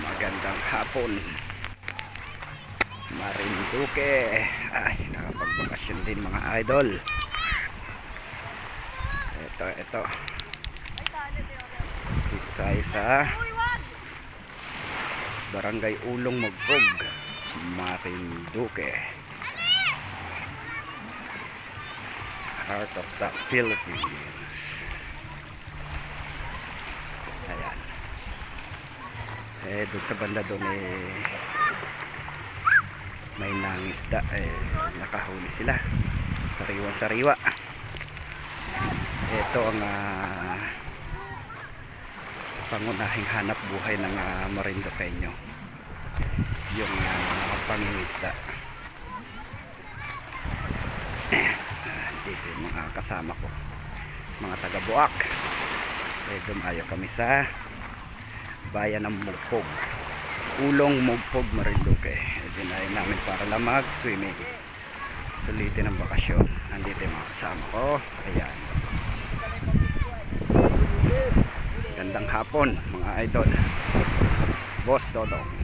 Magandang hapon, Marinduque. Ay, nakapagbakasyon din mga idol. Ito dito tayo sa Barangay Ulong Magpog, Marinduque, heart of the Philippines. Ayan. Doon sa banda doon may nangisda, nakahuli sila, sariwa-sariwa. Ito ang pangunahing hanap buhay ng Marinduqueño, yung pangingisda. Dito yung mga kasama ko, mga taga-Buak. Dumayo kami sa bayan ng Magpog, Ulong Magpog, Marinduque. Dinayo namin para lang mag-swimming, sulitin ang bakasyon. Andito yung mga kasama ko. Ayan, gandang hapon mga idol. Boss Dodong.